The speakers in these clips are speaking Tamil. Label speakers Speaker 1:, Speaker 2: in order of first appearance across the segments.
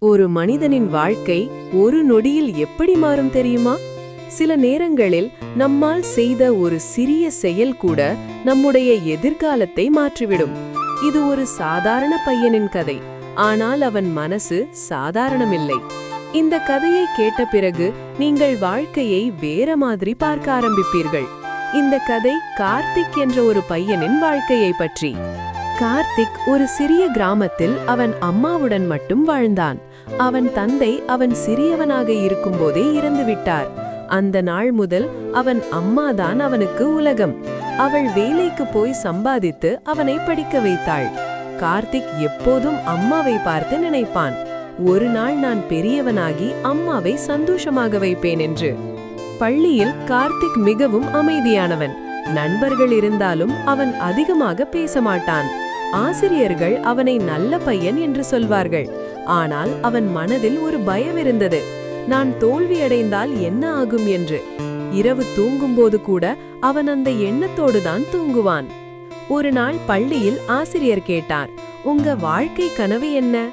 Speaker 1: ஒரு மனிதனின் வாழ்க்கை ஒரு நொடியில் எப்படி மாறும் தெரியுமா? சில நேரங்களில் நம்மால் செய்த ஒரு சிறிய செயல் கூட நம்முடைய எதிர்காலத்தை மாற்றிவிடும். இது ஒரு சாதாரண பையனின் கதை, ஆனால் அவன் மனசு சாதாரணமில்லை. இந்த கதையை கேட்ட பிறகு நீங்கள் வாழ்க்கையை வேற மாதிரி பார்க்க ஆரம்பிப்பீர்கள். இந்த கதை கார்த்திக் என்ற ஒரு பையனின் வாழ்க்கையை பற்றி. கார்த்திக் ஒரு சிறிய கிராமத்தில் அவன் அம்மாவுடன் மட்டும் வாழ்ந்தான். அவன் தந்தை அவன் சிறியவனாக இருக்கும்போதே இறந்துவிட்டார். அந்த நாள் முதல் அவன் அம்மாதான் அவனுக்கு உலகம். அவள் வேலைக்கு போய் சம்பாதித்து அவனை படிக்க வைத்தாள். கார்த்திக் எப்போதும் அம்மாவை பார்த்து நினைப்பான், ஒரு நாள் நான் பெரியவனாகி அம்மாவை சந்தோஷமாக வைப்பேன் என்று. பள்ளியில் கார்த்திக் மிகவும் அமைதியானவன். நண்பர்கள் இருந்தாலும் அவன் அதிகமாக பேச மாட்டான். ஆசிரியர்கள் அவனை நல்ல பையன் என்று சொல்வார்கள். ஆனால் அவன் மனதில் ஒரு பயம் இருந்தது, நான் தோல்வியடைந்தால் என்ன ஆகும் என்று. இரவு தூங்கும்போது கூட அவன் அந்த எண்ணத்தோடுதான் தூங்குவான். ஒரு நாள் பள்ளியில் ஆசிரியர் கேட்டார், உங்க வாழ்க்கை கனவு என்ன?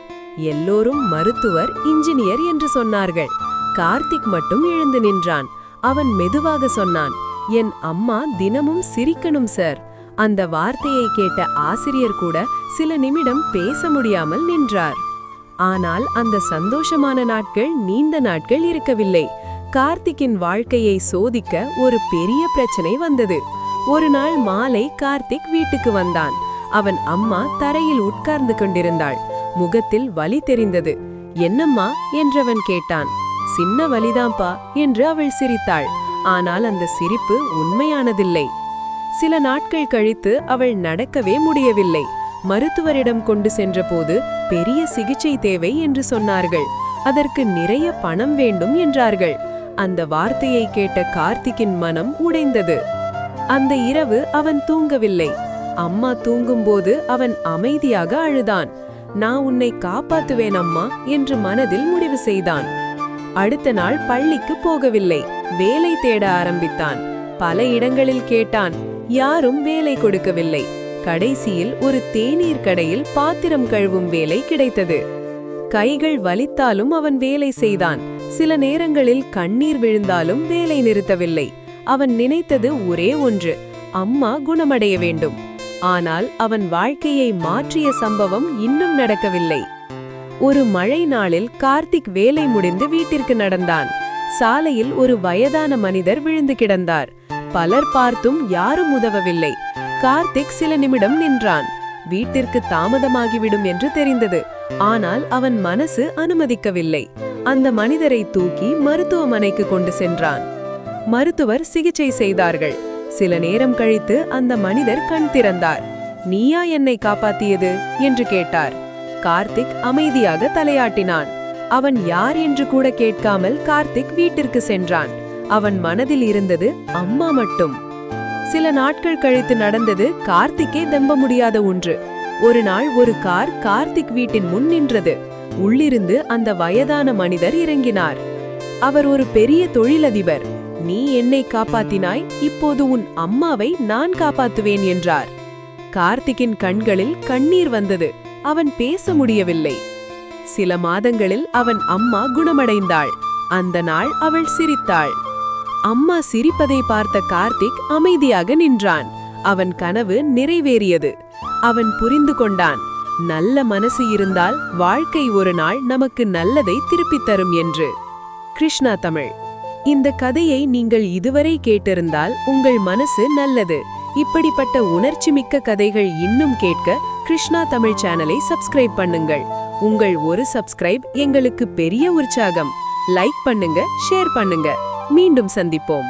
Speaker 1: எல்லோரும் மருத்துவர், இன்ஜினியர் என்று சொன்னார்கள். கார்த்திக் மட்டும் எழுந்து நின்றான். அவன் மெதுவாக சொன்னான், என் அம்மா தினமும் சிரிக்கணும் சார். அந்த வார்த்தையை கேட்ட ஆசிரியர் கூட சில நிமிடம் பேச முடியாமல் நின்றார். ஆனால் அந்த சந்தோஷமான நாட்கள் நீண்ட நாட்கள் இருக்கவில்லை. கார்த்திக்கின் வாழ்க்கையை சோதிக்க ஒரு பெரிய பிரச்சனை வந்தது. ஒரு நாள் மாலை கார்த்திக் வீட்டுக்கு வந்தான். அவன் அம்மா தரையில் உட்கார்ந்து கொண்டிருந்தாள். முகத்தில் வலி தெரிந்தது. என்னம்மா என்றவன் கேட்டான். சின்ன வலிதான்பா என்று அவள் சிரித்தாள். ஆனால் அந்த சிரிப்பு உண்மையானதில்லை. சில நாட்கள் கழித்து அவள் நடக்கவே முடியவில்லை. மருத்துவரிடம் கொண்டு சென்றபோது பெரிய சிகிச்சை தேவை என்று சொன்னார்கள். அதற்கு நிறைய பணம் வேண்டும் என்றார்கள். அந்த வார்த்தையை கேட்ட கார்த்திக்கின் மனம் உடைந்தது. அந்த இரவு அவன் தூங்கவில்லை. அம்மா தூங்கும்போது அவன் அமைதியாக அழுதான். நான் உன்னை காப்பாத்துவேன் அம்மா என்று மனதில் முடிவு செய்தான். அடுத்த நாள் பள்ளிக்கு போகவில்லை. வேலை தேட ஆரம்பித்தான். பல இடங்களில் கேட்டான். யாரும் வேலை கொடுக்கவில்லை. கடைசியில் ஒரு தேநீர் கடையில் பாத்திரம் கழுவும் வேலை கிடைத்தது. கைகள் வலித்தாலும் அவன் வேலை செய்தான். சில நேரங்களில் கண்ணீர் விழுந்தாலும் வேலை நிறுத்தவில்லை. அவன் நினைத்தது ஒரே ஒன்று, அம்மா குணமடைய வேண்டும். ஆனால் அவன் வாழ்க்கையை மாற்றிய சம்பவம் இன்னும் நடக்கவில்லை. ஒரு மழை நாளில் கார்த்திக் வேலை முடிந்து வீட்டிற்கு நடந்தான். சாலையில் ஒரு வயதான மனிதர் விழுந்து கிடந்தார். பலர் பார்த்தும் யாரும் உதவவில்லை. கார்த்திக் சில நிமிடம் நின்றான். வீட்டிற்கு தாமதமாகிவிடும் என்று தெரிந்தது. ஆனால் அவன் மனசு அனுமதிக்கவில்லை. அந்த மனிதரை தூக்கி மருத்துவமனைக்கு கொண்டு சென்றான். மருத்துவர் சிகிச்சை செய்தார்கள். சில நேரம் கழித்து அந்த மனிதர் கண் திறந்தார். நீயா என்னை காப்பாத்தியது என்று கேட்டார். கார்த்திக் அமைதியாக தலையாட்டினான். அவன் யார் என்று கூட கேட்காமல் கார்த்திக் வீட்டிற்கு சென்றான். அவன் மனதில் இருந்தது அம்மா மட்டும். சில நாட்கள் கழித்து நடந்தது கார்த்திக்கே நம்ப முடியாத ஒன்று. ஒரு நாள் ஒரு கார் கார்த்திக் வீட்டின் முன் நின்றது. உள்ளிருந்து அந்த வயதான மனிதர் இறங்கினார். அவர் ஒரு பெரிய தொழிலதிபர். நீ என்னை காப்பாத்தினாய், இப்போது உன் அம்மாவை நான் காப்பாத்துவேன் என்றார். கார்த்திக்கின் கண்களில் கண்ணீர் வந்தது. அவன் பேச முடியவில்லை. சில மாதங்களில் அவன் அம்மா குணமடைந்தாள். அந்த நாள் அவள் சிரித்தாள். அம்மா சிரிப்பதை பார்த்த கார்த்திக் அமைதியாக நின்றான். அவன் கனவு நிறைவேறியது. அவன் புரிந்து கொண்டான், நல்ல மனசு இருந்தால் வாழ்க்கை ஒரு நாள் நமக்கு நல்லதை திருப்பித் தரும் என்று. கிருஷ்ணா தமிழ். இந்த கதையை நீங்கள் இதுவரை கேட்டிருந்தால் உங்கள் மனசு நல்லது. இப்படிப்பட்ட உணர்ச்சிமிக்க கதைகள் இன்னும் கேட்க கிருஷ்ணா தமிழ் சேனலை சப்ஸ்கிரைப் பண்ணுங்கள். உங்கள் ஒரு சப்ஸ்கிரைப் எங்களுக்கு பெரிய உற்சாகம். லைக் பண்ணுங்க, ஷேர் பண்ணுங்க. மீண்டும் சந்திப்போம்.